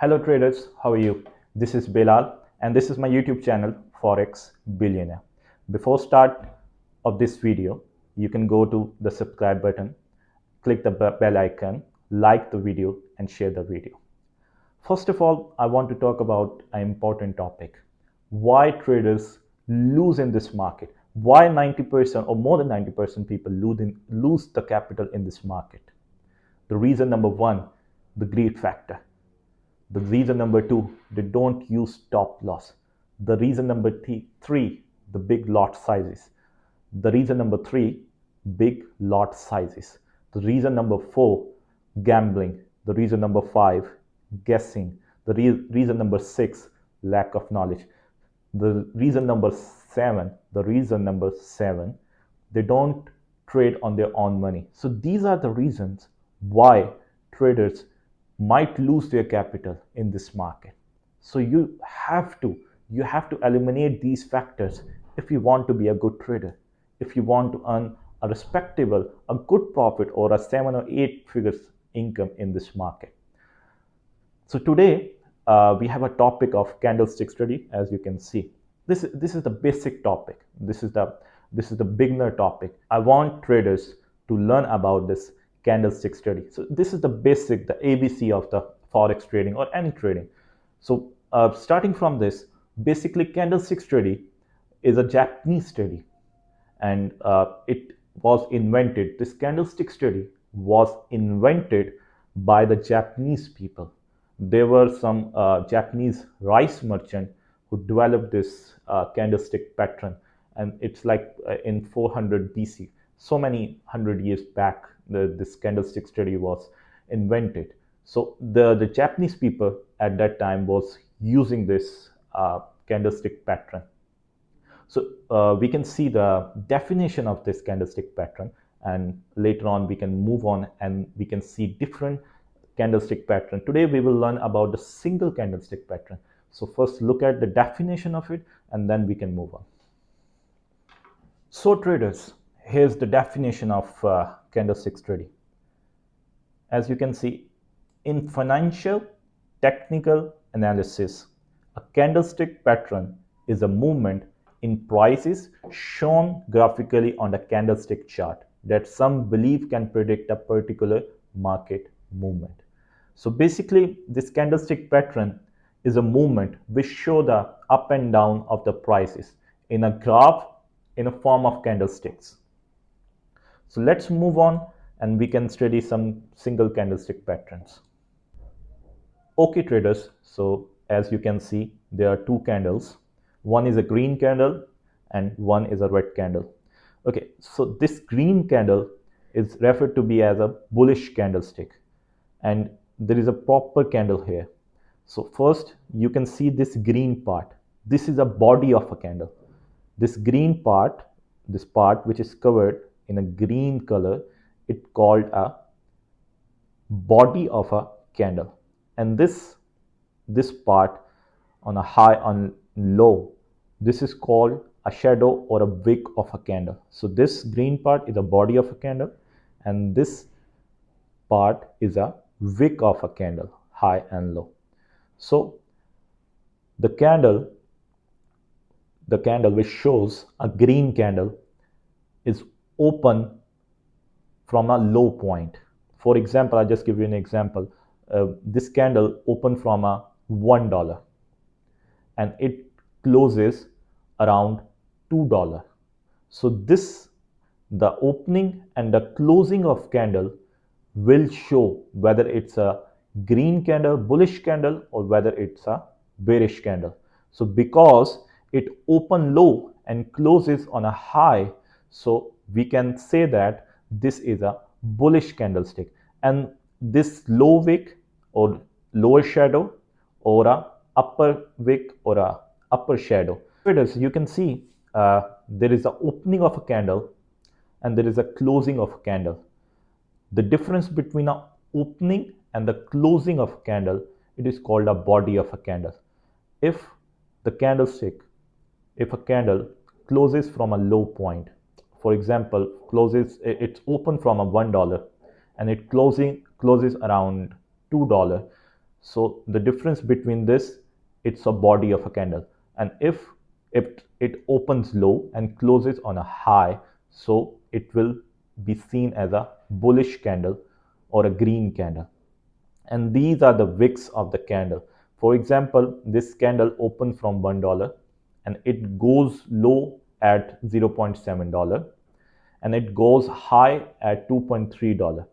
Hello traders, how are you? This is Bilal and this is my YouTube channel Forex Billionaire. Before start of this video, you can go to the subscribe button, click the bell icon, like the video and share the video. First of all, I want to talk about an important topic. Why traders lose in this market? Why 90% or more than 90% people lose the capital in this market? The reason number one, the greed factor. The reason number two, they don't use stop loss. The reason number three, the big lot sizes. The reason number three, big lot sizes. The reason number four, gambling. The reason number five, guessing. The reason number six, lack of knowledge. The reason number seven, they don't trade on their own money. So these are the reasons why traders might lose their capital in this market. So you have to eliminate these factors if you want to be a good trader, if you want to earn a respectable, a good profit or a 7 or 8 figures income in this market. So today we have a topic of candlestick study. As you can see, this is the basic topic. This is the beginner topic. I want traders to learn about this candlestick study. So this is the basic, the ABC of the forex trading or any trading. So starting from this, basically candlestick study is a Japanese study, and it was invented. This candlestick study was invented by the Japanese people. There were some Japanese rice merchant who developed this candlestick pattern, and it's like in 400 BC. So many hundred years back, this candlestick study was invented. So the Japanese people at that time was using this candlestick pattern. So we can see the definition of this candlestick pattern, and later on we can move on and we can see different candlestick pattern. Today we will learn about the single candlestick pattern. So first look at the definition of it and then we can move on. So traders, here's the definition of candlestick study. As you can see, in financial technical analysis, a candlestick pattern is a movement in prices shown graphically on the candlestick chart that some believe can predict a particular market movement. So basically, this candlestick pattern is a movement which show the up and down of the prices in a graph in a form of candlesticks. So let's move on and we can study some single candlestick patterns. Okay traders, so as you can see, there are two candles. One is a green candle and one is a red candle. Okay, so this green candle is referred to be as a bullish candlestick, and there is a proper candle here. So first you can see this green part. This is a body of a candle. This green part, this part which is covered in a green color, it's called a body of a candle. And this part on a high, on low, this is called a shadow or a wick of a candle. So this green part is a body of a candle and this part is a wick of a candle, high and low. So the candle which shows a green candle is open from a low point. For example, I'll just give you an example. This candle opened from a $1 and it closes around $2. So the opening and the closing of candle will show whether it's a green candle, bullish candle, or whether it's a bearish candle. So because it opened low and closes on a high, so we can say that this is a bullish candlestick, and this low wick or lower shadow or a upper wick or a upper shadow. Traders, you can see there is an opening of a candle and there is a closing of a candle. The difference between an opening and the closing of a candle, it is called a body of a candle. If a candle closes from a low point, for example, it's open from a $1 and it closes around $2. So the difference between this, it's a body of a candle. And if it opens low and closes on a high, so it will be seen as a bullish candle or a green candle. And these are the wicks of the candle. For example, this candle opened from $1 and it goes low at $0.7 and it goes high at $2.3,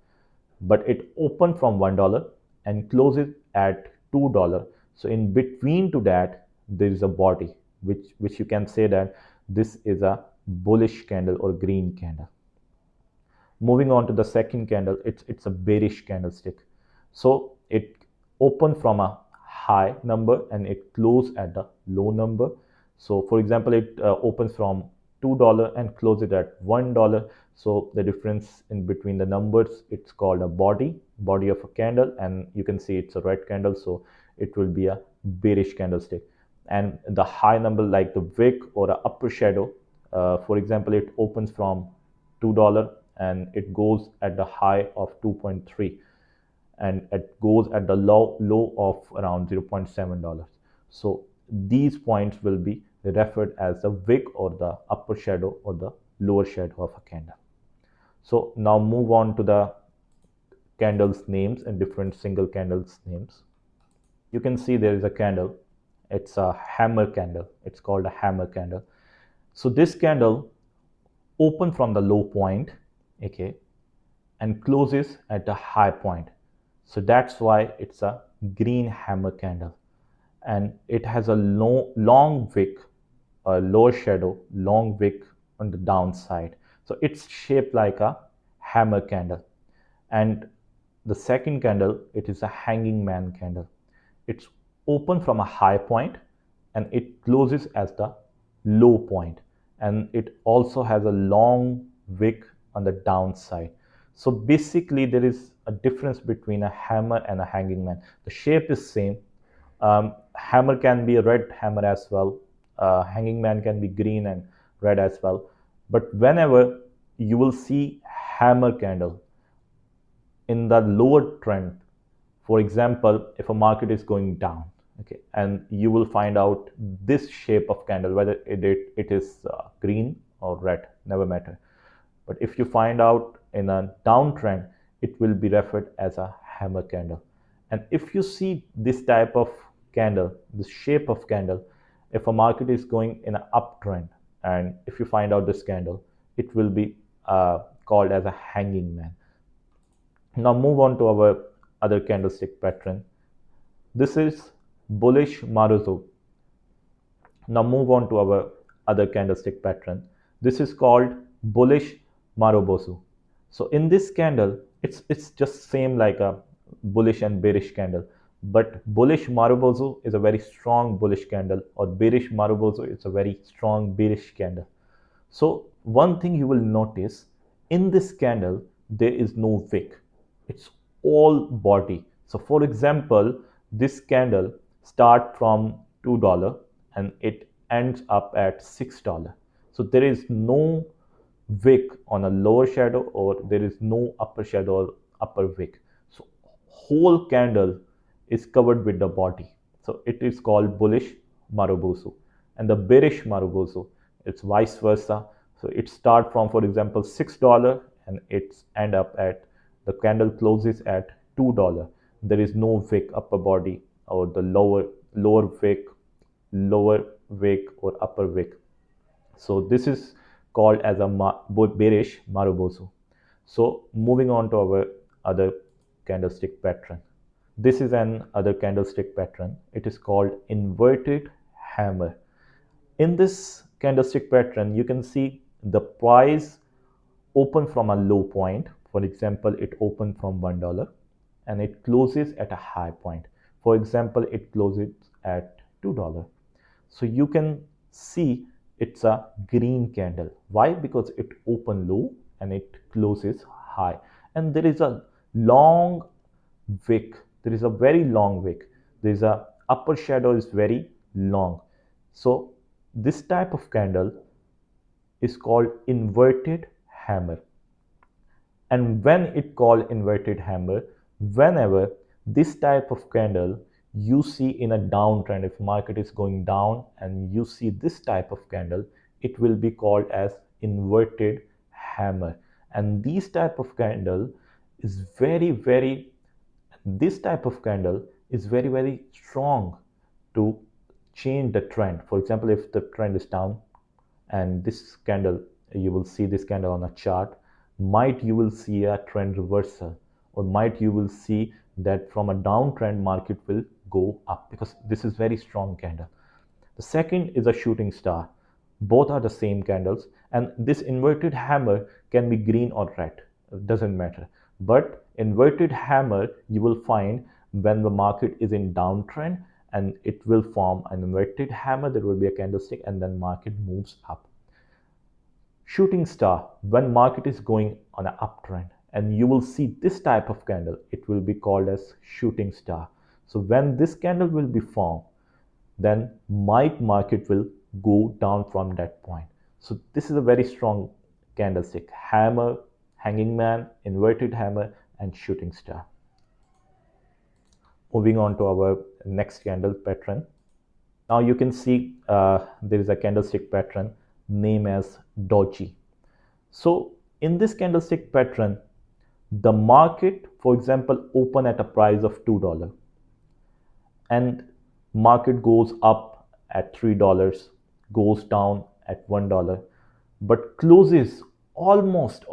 but it opened from $1 and closes at $2. So in between to that, there is a body, which you can say that this is a bullish candle or green candle. Moving on to the second candle, it's a bearish candlestick. So it opened from a high number and it closed at the low number. So for example, it opens from $2 and closes at $1. So the difference in between the numbers, it's called a body of a candle, and you can see it's a red candle, so it will be a bearish candlestick. And the high number like the wick or a upper shadow, for example, it opens from $2 and it goes at the high of 2.3 and it goes at the low of around $0.7. So these points will be referred as the wick or the upper shadow or the lower shadow of a candle. So now move on to the candles names and different single candles names. You can see there is a candle. It's a hammer candle. It's called a hammer candle. So this candle open from the low point, okay, and closes at the high point. So that's why it's a green hammer candle. And it has a long wick, a lower shadow, long wick on the downside. So it's shaped like a hammer candle. And the second candle, it is a hanging man candle. It's open from a high point and it closes as the low point, and it also has a long wick on the downside. So basically there is a difference between a hammer and a hanging man. The shape is same. Hammer can be a red hammer as well. Hanging man can be green and red as well. But whenever you will see hammer candle in the lower trend, for example, if a market is going down, okay, and you will find out this shape of candle, whether it is green or red, never matter. But if you find out in a downtrend, it will be referred as a hammer candle. And if you see this type of candle, this shape of candle, if a market is going in an uptrend, and if you find out this candle, it will be called as a hanging man. Now move on to our other candlestick pattern. This is bullish marubozu. Now move on to our other candlestick pattern. This is called bullish marubozu. So in this candle, it's just same like a bullish and bearish candle, but bullish marubozu is a very strong bullish candle, or bearish marubozu is a very strong bearish candle. So one thing you will notice, in this candle there is no wick, it's all body. So for example, this candle start from $2 and it ends up at $6. So there is no wick on a lower shadow, or there is no upper shadow or upper wick. So whole candle is covered with the body. So it is called bullish marubozu. And the bearish marubozu, it's vice versa. So it start from, for example, $6 and it's end up at, the candle closes at $2. There is no wick, upper body, or the lower wick, or upper wick. So this is called as a bearish marubozu. So moving on to our other candlestick pattern. This is an other candlestick pattern. It is called inverted hammer. In this candlestick pattern, you can see the price open from a low point. For example, it opened from $1 and it closes at a high point. For example, it closes at $2. So you can see it's a green candle. Why? Because it opened low and it closes high. And there is a long wick. There is a very long wick. There is a upper shadow is very long. So this type of candle is called inverted hammer. And when it called inverted hammer, whenever This type of candle you see in a downtrend. If market is going down and you see this type of candle, it will be called as inverted hammer. And this type of candle is this type of candle is very strong to change the trend. For example, if the trend is down and this candle, you will see this candle on a chart, might you will see a trend reversal, or might you will see that from a downtrend market will go up, because this is very strong candle. The second is a shooting star. Both are the same candles, and this inverted hammer can be green or red, it doesn't matter. But inverted hammer you will find when the market is in downtrend, and it will form an inverted hammer. There will be a candlestick and then market moves up. Shooting star, when market is going on an uptrend and you will see this type of candle, it will be called as shooting star. So when this candle will be formed, then market will go down from that point. So this is a very strong candlestick: hammer, hanging man, inverted hammer, and shooting star. Moving on to our next candle pattern. Now you can see there is a candlestick pattern named as doji. So in this candlestick pattern, the market, for example, open at a price of $2, and market goes up at $3, goes down at $1, but closes almost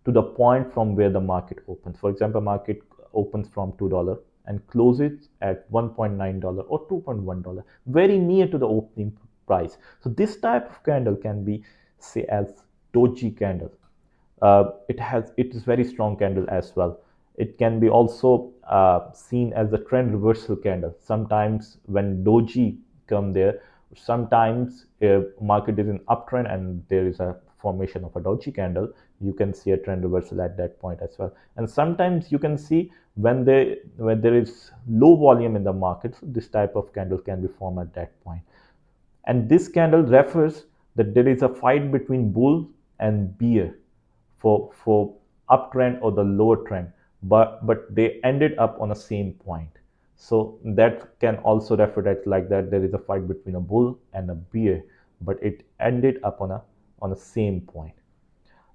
to the point from where the market opens. For example, market opens from $2 and closes at $1.9 or $2.1, very near to the opening price. So this type of candle can be say as doji candle. It is very strong candle as well. It can be also seen as a trend reversal candle. Sometimes when doji come there, sometimes market is in uptrend and there is a formation of a doji candle, you can see a trend reversal at that point as well. And sometimes you can see when there is low volume in the market, so this type of candle can be formed at that point. And this candle refers that there is a fight between bull and bear for uptrend or the lower trend, but they ended up on the same point. So that can also refer that like that there is a fight between a bull and a bear, but it ended up on a same point.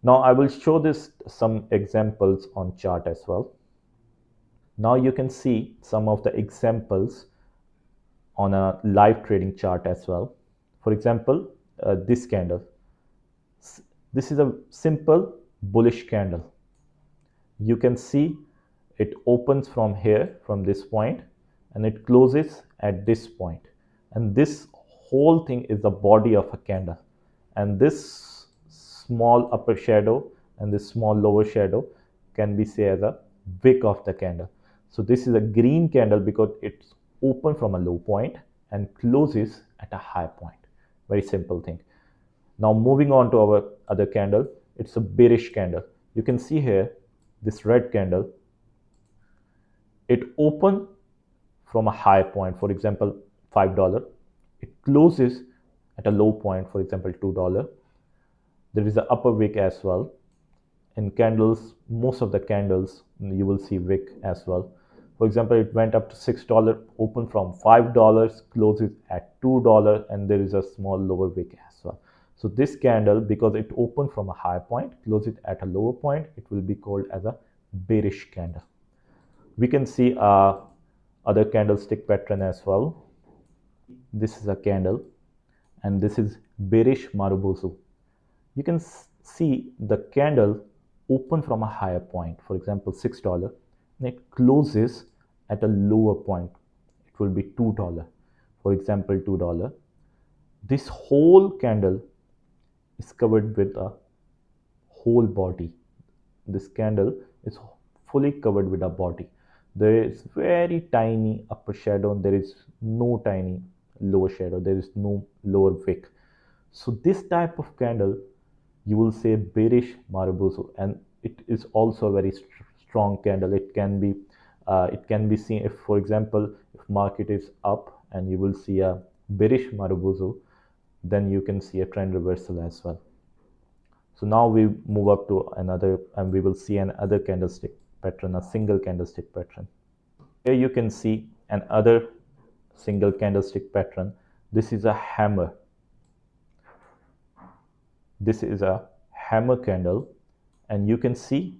Now I will show this some examples on chart as well. Now you can see some of the examples on a live trading chart as well. For example, this candle. This is a simple bullish candle. You can see it opens from here, from this point, and it closes at this point. And this whole thing is the body of a candle. And this small upper shadow and this small lower shadow can be say as a wick of the candle. So this is a green candle because it's open from a low point and closes at a high point. Very simple thing. Now moving on to our other candle, it's a bearish candle. You can see here this red candle, it opened from a high point, for example $5. It closes at a low point, for example $2. There is an upper wick as well. In candles, most of the candles you will see wick as well. For example, it went up to $6, open from $5, closes at $2, and there is a small lower wick as well. So this candle, because it opened from a high point, close it at a lower point, it will be called as a bearish candle. We can see other candlestick pattern as well. This is a candle, and this is bearish marubozu. You can see the candle open from a higher point, for example $6, and it closes at a lower point. It will be $2, for example $2. This whole candle is covered with a whole body. This candle is fully covered with a body. There is very tiny upper shadow, there is no tiny lower shadow, there is no lower wick. So this type of candle you will say bearish marubozu, and it is also a very strong candle. It can be seen if, for example, if market is up and you will see a bearish marubozu, then you can see a trend reversal as well. So now we move up to another, and we will see another candlestick pattern, a single candlestick pattern. Here you can see another single candlestick pattern. This is a hammer. This is a hammer candle, and you can see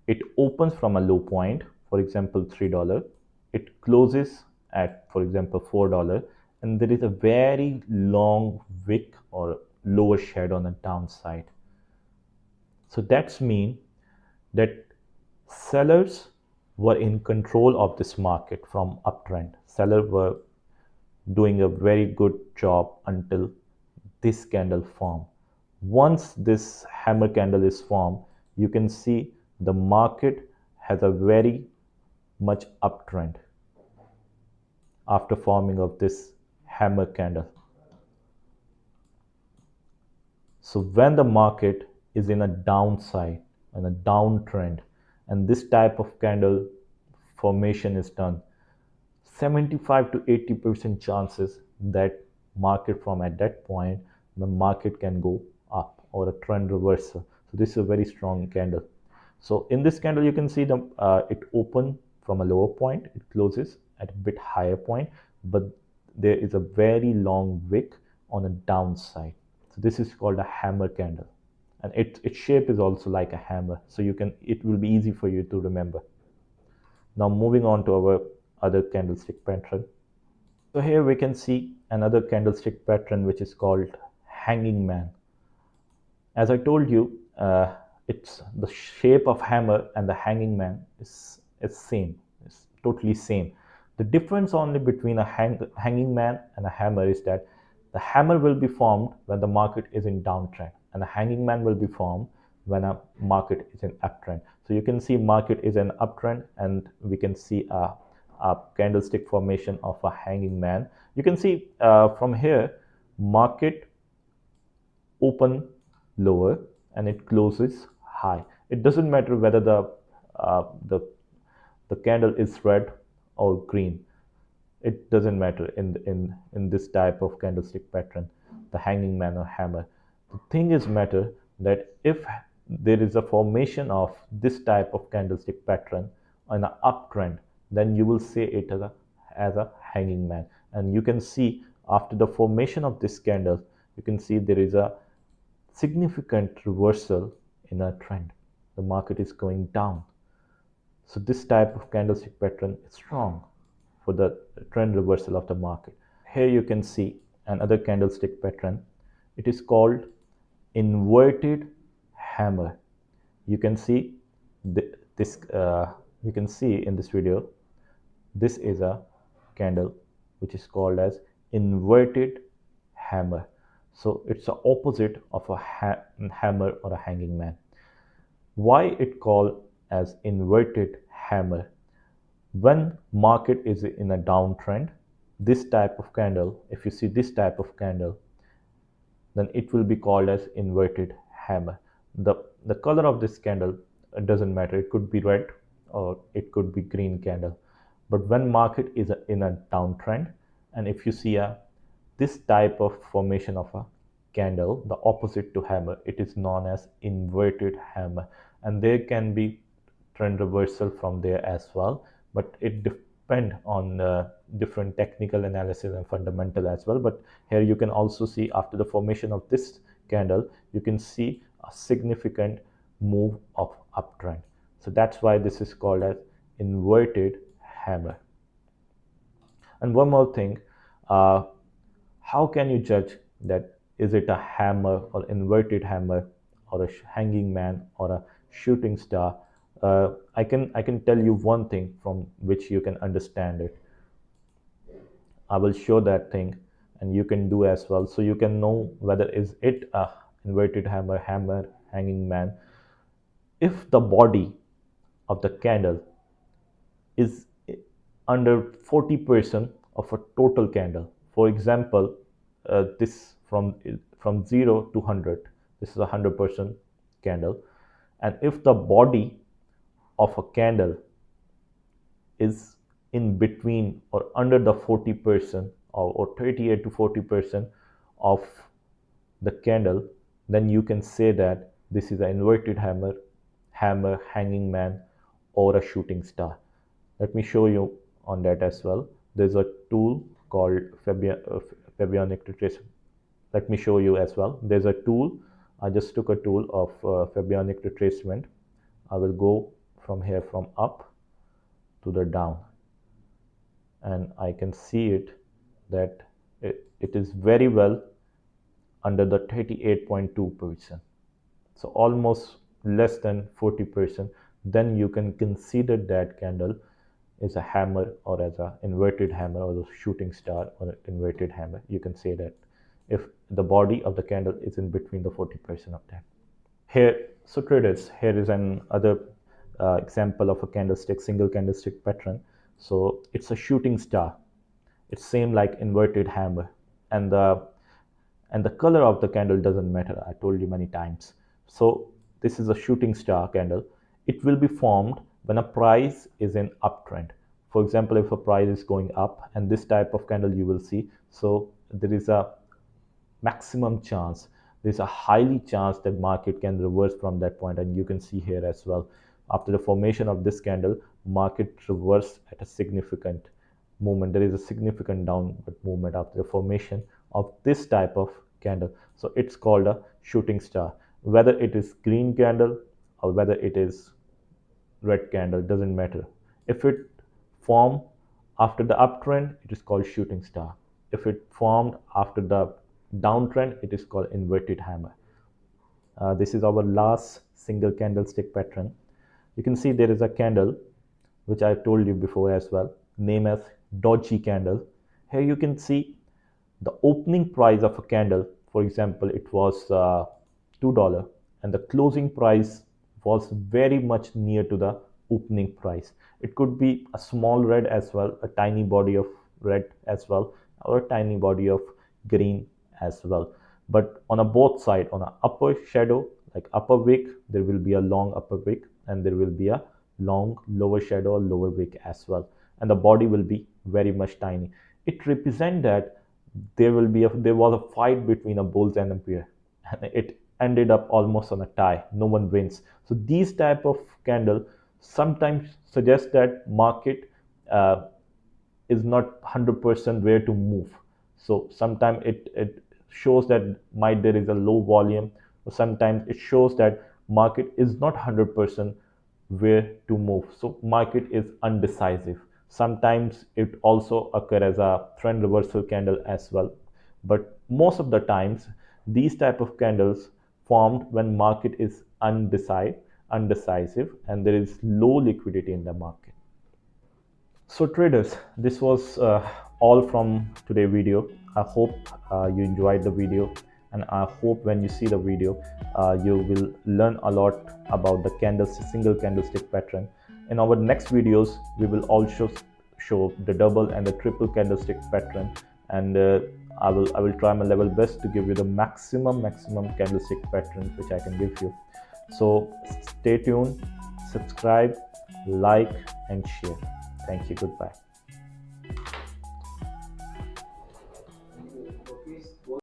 it opens from a low point, for example $3. It closes at, for example, $4, and there is a very long wick or lower shadow on the downside. So that's mean that sellers were in control of this market from uptrend. Sellers were doing a very good job until this candle form. Once this hammer candle is formed, you can see the market has a very much uptrend after forming of this hammer candle. So when the market is in a downside and a downtrend, and this type of candle formation is done, 75 to 80% chances that market from at that point the market can go up or a trend reversal. So this is a very strong candle. So in this candle you can see the it open from a lower point, it closes at a bit higher point, but there is a very long wick on a downside. So this is called a hammer candle, and its shape is also like a hammer, so you can, it will be easy for you to remember. Now moving on to our other candlestick pattern. So here we can see another candlestick pattern which is called hanging man. As I told you, it's the shape of hammer and the hanging man is same. It's totally same. The difference only between a hanging man and a hammer is that the hammer will be formed when the market is in downtrend, and the hanging man will be formed when a market is in uptrend. So you can see market is an uptrend, and we can see a candlestick formation of a hanging man. You can see from here, market open lower and it closes high. It doesn't matter whether uh, the the candle is red or green. It doesn't matter in this type of candlestick pattern, the hanging man or hammer. The thing is matter that if there is a formation of this type of candlestick pattern on an uptrend, then you will say it as a hanging man. And you can see after the formation of this candle, you can see there is a significant reversal in a trend. The market is going down. So this type of candlestick pattern is strong for the trend reversal of the market. Here you can see another candlestick pattern. It is called inverted hammer. You can see this. You can see in this video. This is a candle which is called as inverted hammer. So it's the opposite of a hammer or a hanging man. Why it called as inverted hammer? When market is in a downtrend, this type of candle, if you see this type of candle, then it will be called as inverted hammer. The color of this candle, it doesn't matter. It could be red or it could be green candle. But when market is in a downtrend, and if you see this type of formation of a candle, the opposite to hammer, it is known as inverted hammer. And there can be trend reversal from there as well, but it depend on different technical analysis and fundamental as well. But here you can also see after the formation of this candle, you can see a significant move of uptrend. So that's why this is called as inverted hammer. And one more thing, how can you judge that is it a hammer or inverted hammer or a hanging man or a shooting star? I can tell you one thing from which you can understand it. I will show that thing, and you can do as well, so you can know whether is it a inverted hammer, hanging man. If the body of the candle is under 40% of a total candle, for example, this from 0 to 100, this is a 100% candle, and if the body of a candle is in between or under the 40% or 38 to 40% of the candle, then you can say that this is an inverted hammer, hanging man, or a shooting star. Let me show you on that as well. There's a tool called Fabianic retracement. Let me show you as well. There's a tool. I just took a tool of Fabianic retracement. I will go from here from up to the down, and I can see it that it is very well under the 38.2%. So almost less than 40%. Then you can consider that candle is a hammer, or as a inverted hammer, or a shooting star, or an inverted hammer. You can say that if the body of the candle is in between the 40% of that. Here, so traders, here is an other example of a candlestick, single candlestick pattern. So it's a shooting star. It's same like inverted hammer, and the color of the candle doesn't matter. I told you many times. So this is a shooting star candle. It will be formed when a price is in uptrend. For example, if a price is going up, and this type of candle you will see, so there is a maximum chance, there's a highly chance that market can reverse from that point. And you can see here as well, after the formation of this candle, market reverse at a significant movement. There is a significant downward movement after the formation of this type of candle. So it's called a shooting star. Whether it is green candle or whether it is red candle, doesn't matter. If it formed after the uptrend, it is called shooting star. If it formed after the downtrend, it is called inverted hammer. This is our last single candlestick pattern. You can see there is a candle which I told you before as well, named as doji candle. Here you can see the opening price of a candle. For example, it was $2, and the closing price was very much near to the opening price. It could be a small red as well, a tiny body of red as well, or a tiny body of green as well. But on a both side, on a upper shadow, like upper wick, there will be a long upper wick, and there will be a long lower shadow or lower wick as well, and the body will be very much tiny. It represents that there was a fight between a bulls and a bear, and it ended up almost on a tie. No one wins. So these type of candle sometimes suggest that market is not 100% where to move. So sometimes it shows that there is a low volume, or sometimes it shows that market is not 100% where to move. So market is undecisive. Sometimes it also occur as a trend reversal candle as well. But most of the times, these type of candles formed when market is undecisive, and there is low liquidity in the market. So traders, this was all from today's video. I hope you enjoyed the video, and I hope when you see the video, you will learn a lot about the single candlestick pattern. In our next videos, we will also show the double and the triple candlestick pattern, and I will try my level best to give you the maximum candlestick pattern which I can give you. So stay tuned, subscribe, like and share. Thank you. Goodbye.